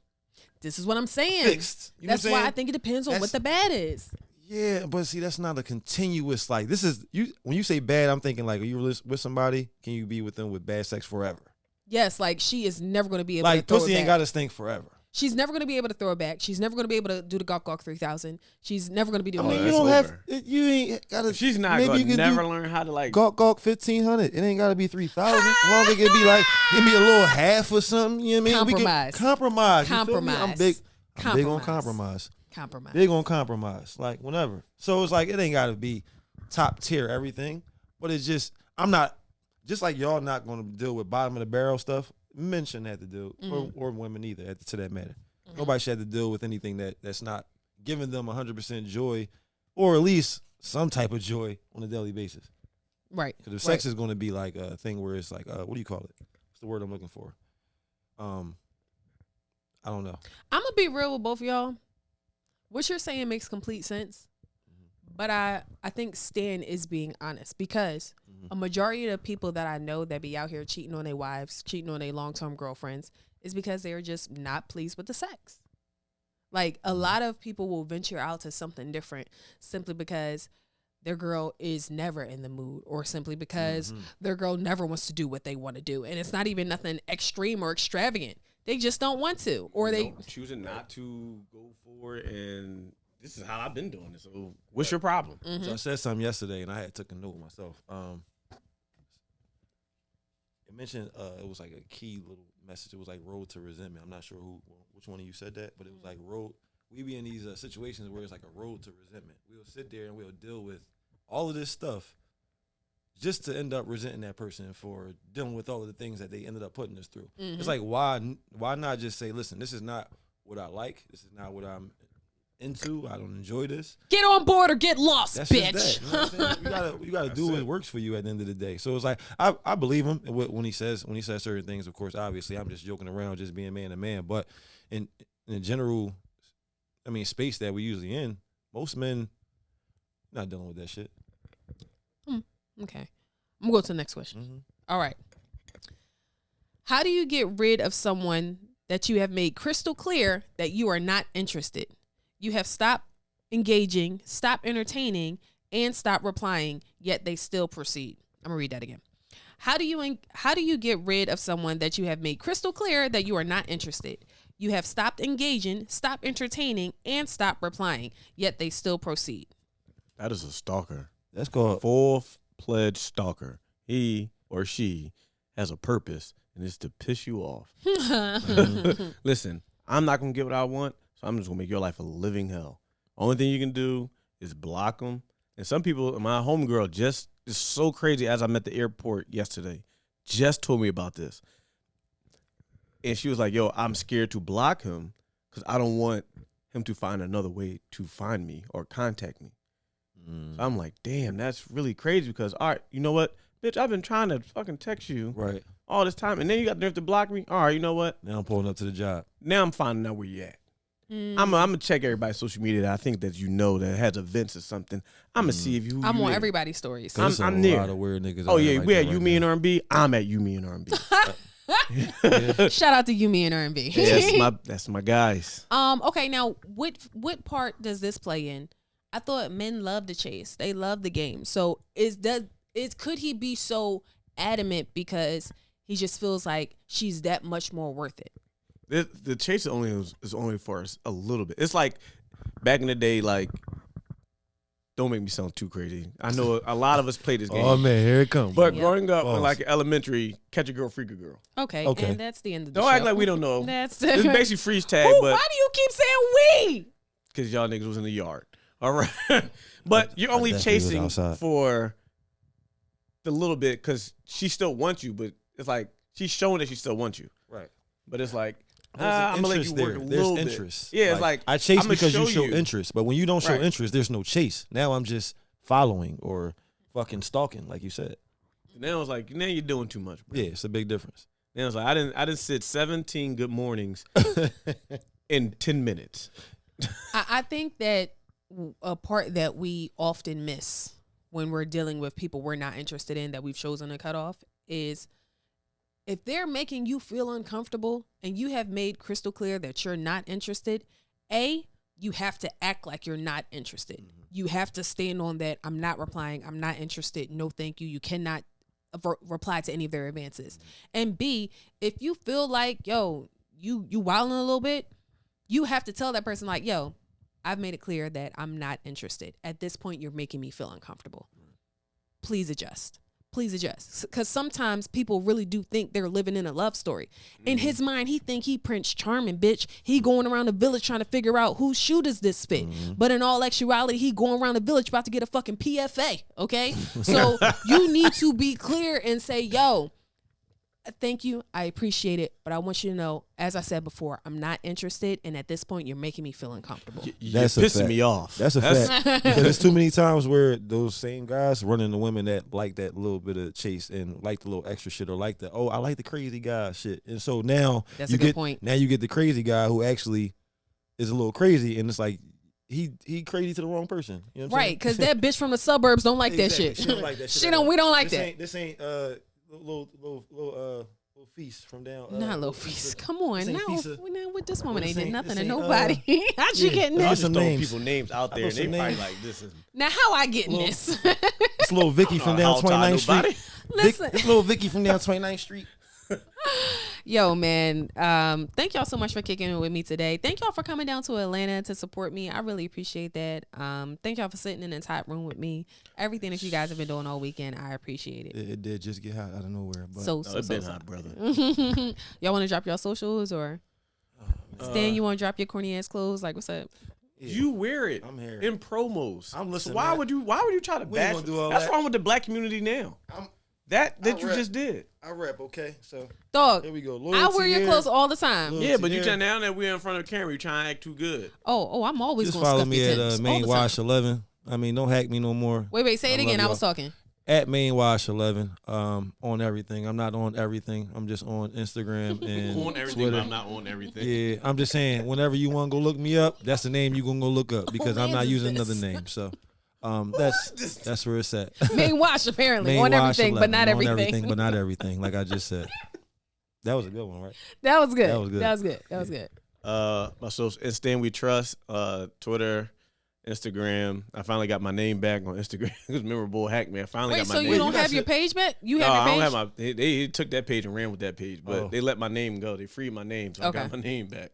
This is what I'm saying. Fixed. You know That's what I'm why saying? I think it depends on what the bad is. Yeah, but see, that's not a continuous, like, this is, you. When you say bad, I'm thinking like, are you with somebody? Can you be with them with bad sex forever? Yes, like she is never going to be able like, to throw pussy it ain't back. got to stink forever. She's never going to be able to throw it back. She's never going to be able to do the Gawk Gawk 3000. She's never going to be doing I mean, that. you don't over. you ain't got to. She's not going to never learn how to like. Gawk Gawk 1500. It ain't got to be 3000. As long as it can be like, give me a little half or something. You know what I mean? Compromise. Compromise. You feel me? Compromise. I'm big on compromise. Compromise. Big on compromise. Like, whenever. So it's like, it ain't got to be top tier everything. But it's just, I'm not, just like y'all not going to deal with bottom of the barrel stuff. Men shouldn't have to deal, or women either, to that matter. Nobody should have to deal with anything that's not giving them 100% joy, or at least some type of joy on a daily basis. Right. Because if sex is going to be like a thing where it's like, what do you call it? What's the word I'm looking for? I don't know. I'm going to be real with both of y'all. What you're saying makes complete sense. But I think Stan is being honest, because a majority of the people that I know that be out here cheating on their wives, cheating on their long-term girlfriends, is because they're just not pleased with the sex. Like, a lot of people will venture out to something different simply because their girl is never in the mood, or simply because their girl never wants to do what they want to do. And it's not even nothing extreme or extravagant. They just don't want to, or they choosing not to go for it. And this is how I've been doing it. So what's your problem? So I said something yesterday, and I had took a note myself. It mentioned it was like a key little message. It was like road to resentment. I'm not sure which one of you said that, but it was like road. We be in these situations where it's like a road to resentment. We'll sit there and we'll deal with all of this stuff just to end up resenting that person for dealing with all of the things that they ended up putting us through. It's like, why not just say, listen, this is not what I like. This is not what I'm into. I don't enjoy this. get on board or get lost, That's bitch. just that. You know what I'm saying? You gotta do what works for you at the end of the day. So it's like, I believe him when he says certain things. Of course, obviously, I'm just joking around, just being man to man. But in the general, space that we usually in, most men not dealing with that shit. Okay. I'm going to go to the next question. All right. How do you get rid of someone that you have made crystal clear that you are not interested? You have stopped engaging, stopped entertaining, and stopped replying, yet they still proceed. I'm going to read that again. How do you get rid of someone that you have made crystal clear that you are not interested? You have stopped engaging, stopped entertaining, and stopped replying, yet they still proceed. That is a stalker. That's called full-fledged stalker. He or she has a purpose, and it's to piss you off. Listen, I'm not going to get what I want, so I'm just going to make your life a living hell. Only thing you can do is block them. And some people, my homegirl just is so crazy, as I'm at the airport yesterday, just told me about this. And she was like, yo, I'm scared to block him because I don't want him to find another way to find me or contact me. So I'm like, damn, that's really crazy because, all right, you know what? Bitch, I've been trying to fucking text you all this time. And then you got the nerve to block me? All right, you know what? Now I'm pulling up to the job. Now I'm finding out where you at. I'm going to check everybody's social media that I think that you know that has events or something. I'm going to see if you. I'm on everybody's stories. I'm near. A lot of weird niggas. Oh, yeah, we at You, Me, and R&B. I'm at You, Me, and R&B. Shout out to You, Me, and R&B. Yeah, that's my guys. Okay, now what part does this play in? I thought men love the chase. They love the game. So could he be so adamant because he just feels like she's that much more worth it? The chase is only for us a little bit. It's like back in the day, like, don't make me sound too crazy. I know a lot of us played this game. Oh man, here it comes. But growing up in like elementary, catch a girl, freak a girl. Okay. And that's the end of the show. Don't act like we don't know. It's basically freeze tag. But why do you keep saying we? Because y'all niggas was in the yard. All right. But you're only chasing for the little bit because she still wants you, but it's like she's showing that she still wants you. Right. But it's like, I'm gonna let you work a little bit. Interest. Yeah, it's like I chase because you show you. interest, but when you don't show interest, there's no chase. Now I'm just following or fucking stalking, like you said. Now it's like now you're doing too much, bro. Yeah, it's a big difference. Now it's like I didn't sit 17 good mornings in 10 minutes. I think that a part that we often miss when we're dealing with people we're not interested in that we've chosen to cut off is if they're making you feel uncomfortable and you have made crystal clear that you're not interested, you have to act like you're not interested. Mm-hmm. You have to stand on that. I'm not replying. I'm not interested. No, thank you. You cannot reply to any of their advances. Mm-hmm. And B, if you feel like, yo, you wilding a little bit, you have to tell that person like, yo, I've made it clear that I'm not interested. At this point, you're making me feel uncomfortable. Please adjust. Please adjust. Because sometimes people really do think they're living in a love story. In his mind, he think he Prince Charming, bitch. He going around the village trying to figure out whose shoe does this fit. But in all actuality, he going around the village about to get a fucking PFA, okay? So you need to be clear and say, yo, thank you. I appreciate it. But I want you to know, as I said before, I'm not interested. And at this point, you're making me feel uncomfortable. That's pissing me off. That's a fact. Because there's too many times where those same guys run into women that like that little bit of chase and like the little extra shit or like the, I like the crazy guy shit. And so now that's a good point. Now you get the crazy guy who actually is a little crazy. And it's like, he crazy to the wrong person. You know what I'm saying? Right. Because that bitch from the suburbs don't like that shit. She don't like that shit. We don't like that. This ain't little feast from down. Not little feast. Come on, now with this woman ain't did nothing to ain't, nobody. How'd you get I this? just throwing people names out there, and they probably like this is. Now how I get in this? It's little Vicky from down 29th Street. Listen, this little Vicky from down 29th Street. Yo, man. Thank y'all so much for kicking it with me today. Thank y'all for coming down to Atlanta to support me. I really appreciate that. Thank y'all for sitting in this hot room with me. Everything that you guys have been doing all weekend, I appreciate it. It did just get hot out of nowhere. But it's been hot, brother. Y'all want to drop your socials or Stan? You want to drop your corny ass clothes? Like, what's up? Yeah. You wear it. I'm here in promos. I'm listening. So why would you try to bash? That's wrong with the black community now. That you just did. I rap, okay? So dog, here we go. I wear your clothes all the time. Yeah, but you trying now that we're in front of the camera, you trying to act too good. Oh, I'm always just gonna follow scuff me your at tips, Mainewash 11. I mean, don't hack me no more. Wait, say it again. I was talking. At Mainewash 11, on everything. I'm not on everything. I'm just on Instagram and on everything, Twitter. But I'm not on everything. Yeah, I'm just saying, whenever you want to go look me up, that's the name you gonna go look up because I'm not using another name. So. That's where it's at. Mainewash apparently Mainewash on everything, 11, but not everything. On everything, but not everything. Like I just said, that was a good one, right? That was good. That was good. My social and Stan We Trust, Twitter, Instagram. I finally got my name back on Instagram. It was memorable hack man. I finally got my name. So you don't have your page back? You have your page? I don't have my. They took that page and ran with that page, but they let my name go. They freed my name, so I got my name back.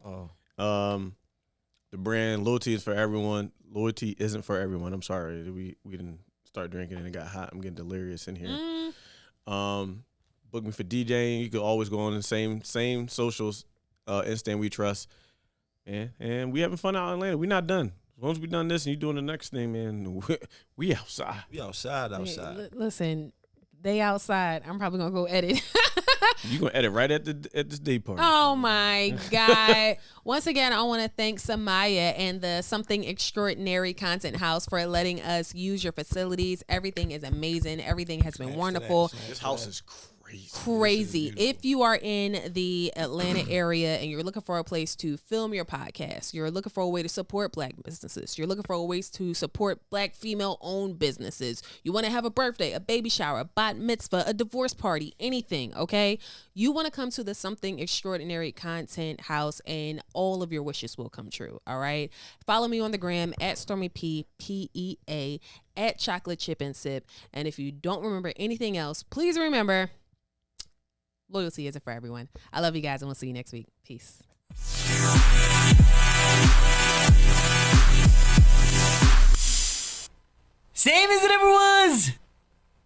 The brand loyalty is for everyone. Loyalty isn't for everyone. I'm sorry. We didn't start drinking and it got hot. I'm getting delirious in here. Book me for DJing. You could always go on the same socials. Instant We Trust. And we having fun out in Atlanta. We not done. Once we done this and you doing the next thing, man, we outside. We outside. Hey, listen, They outside. I'm probably gonna go edit. You gonna edit right at this day party. Oh my God. Once again, I want to thank Samaya and the Something Extraordinary Content House for letting us use your facilities. Everything is amazing. Everything has been wonderful. This house is crazy. Crazy. If you are in the Atlanta area and you're looking for a place to film your podcast, you're looking for a way to support Black businesses, you're looking for ways to support Black female-owned businesses, you want to have a birthday, a baby shower, a bat mitzvah, a divorce party, anything, okay? You want to come to the Something Extraordinary Content House and all of your wishes will come true, all right? Follow me on the gram at Stormy P, P-E-A, at Chocolate Chip and Sip. And if you don't remember anything else, please remember, loyalty isn't for everyone. I love you guys, and we'll see you next week. Peace. Same as it ever was!